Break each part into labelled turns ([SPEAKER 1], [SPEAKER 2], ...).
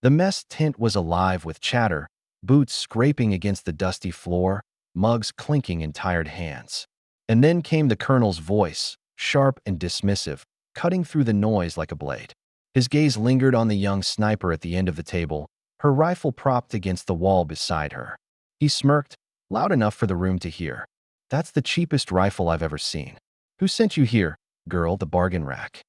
[SPEAKER 1] The mess tent was alive with chatter, boots scraping against the dusty floor, mugs clinking in tired hands. And then came the colonel's voice, sharp and dismissive, cutting through the noise like a blade. His gaze lingered on the young sniper at the end of the table, her rifle propped against the wall beside her. He smirked, loud enough for the room to hear. "That's the cheapest rifle I've ever seen. Who sent you here, girl, the bargain rack?"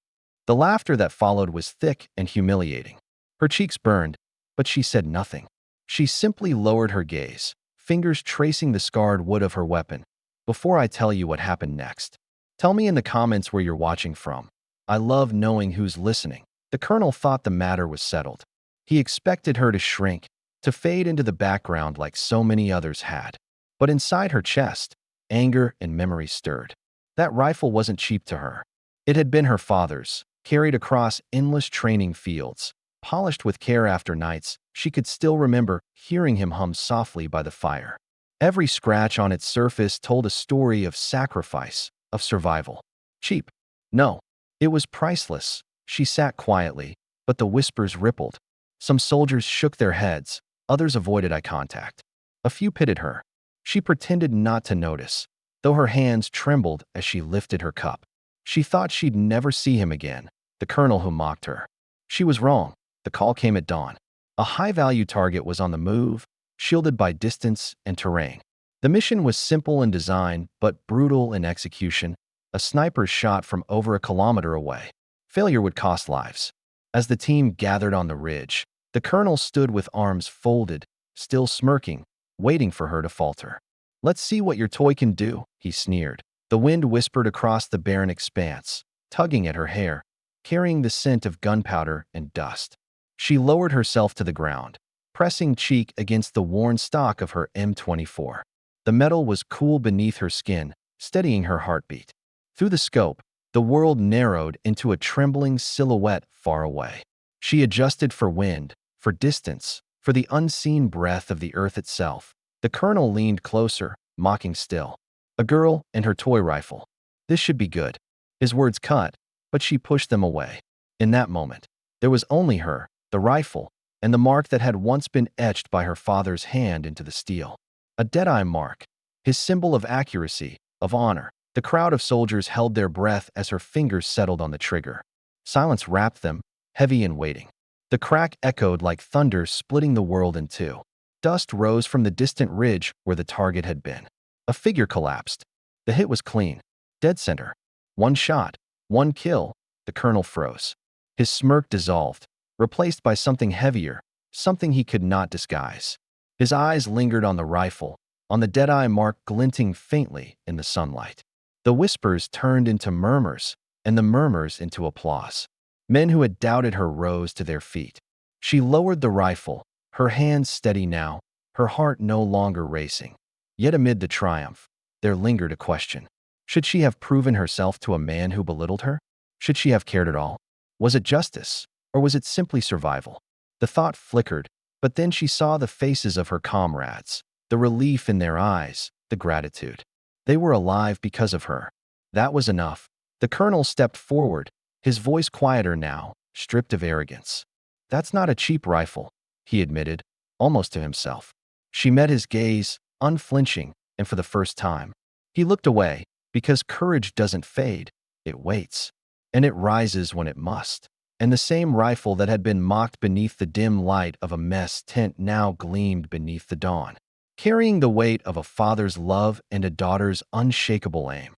[SPEAKER 1] The laughter that followed was thick and humiliating. Her cheeks burned, but she said nothing. She simply lowered her gaze, fingers tracing the scarred wood of her weapon. "Before I tell you what happened next, tell me in the comments where you're watching from. I love knowing who's listening." The colonel thought the matter was settled. He expected her to shrink, to fade into the background like so many others had. But inside her chest, anger and memory stirred. That rifle wasn't cheap to her. It had been her father's, carried across endless training fields, polished with care after nights she could still remember hearing him hum softly by the fire. Every scratch on its surface told a story of sacrifice, of survival. Cheap? No. It was priceless. She sat quietly, but the whispers rippled. Some soldiers shook their heads, others avoided eye contact. A few pitied her. She pretended not to notice, though her hands trembled as she lifted her cup. She thought she'd never see him again, the colonel who mocked her. She was wrong. The call came at dawn. A high-value target was on the move, shielded by distance and terrain. The mission was simple in design, but brutal in execution. A sniper's shot from over a kilometer away. Failure would cost lives. As the team gathered on the ridge, the colonel stood with arms folded, still smirking, waiting for her to falter. "Let's see what your toy can do," he sneered. The wind whispered across the barren expanse, tugging at her hair, carrying the scent of gunpowder and dust. She lowered herself to the ground, pressing cheek against the worn stock of her M24. The metal was cool beneath her skin, steadying her heartbeat. Through the scope, the world narrowed into a trembling silhouette far away. She adjusted for wind, for distance, for the unseen breath of the earth itself. The colonel leaned closer, mocking still. A girl and her toy rifle. This should be good. His words cut, but she pushed them away. In that moment, there was only her, the rifle, and the mark that had once been etched by her father's hand into the steel. A dead-eye mark, his symbol of accuracy, of honor. The crowd of soldiers held their breath as her fingers settled on the trigger. Silence wrapped them, heavy and waiting. The crack echoed like thunder splitting the world in two. Dust rose from the distant ridge where the target had been. A figure collapsed. The hit was clean. Dead center. One shot. One kill. The colonel froze. His smirk dissolved, replaced by something heavier, something he could not disguise. His eyes lingered on the rifle, on the dead-eye mark glinting faintly in the sunlight. The whispers turned into murmurs, and the murmurs into applause. Men who had doubted her rose to their feet. She lowered the rifle, her hands steady now, her heart no longer racing. Yet amid the triumph, there lingered a question. Should she have proven herself to a man who belittled her? Should she have cared at all? Was it justice, or was it simply survival? The thought flickered, but then she saw the faces of her comrades, the relief in their eyes, the gratitude. They were alive because of her. That was enough. The colonel stepped forward, his voice quieter now, stripped of arrogance. "That's not a cheap rifle," he admitted, almost to himself. She met his gaze, unflinching, and for the first time. He looked away, because courage doesn't fade, it waits. And it rises when it must. And the same rifle that had been mocked beneath the dim light of a mess tent now gleamed beneath the dawn, carrying the weight of a father's love and a daughter's unshakable aim.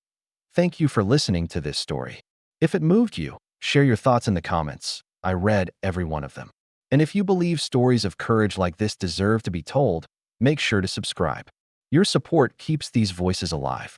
[SPEAKER 1] Thank you for listening to this story. If it moved you, share your thoughts in the comments. I read every one of them. And if you believe stories of courage like this deserve to be told, make sure to subscribe. Your support keeps these voices alive.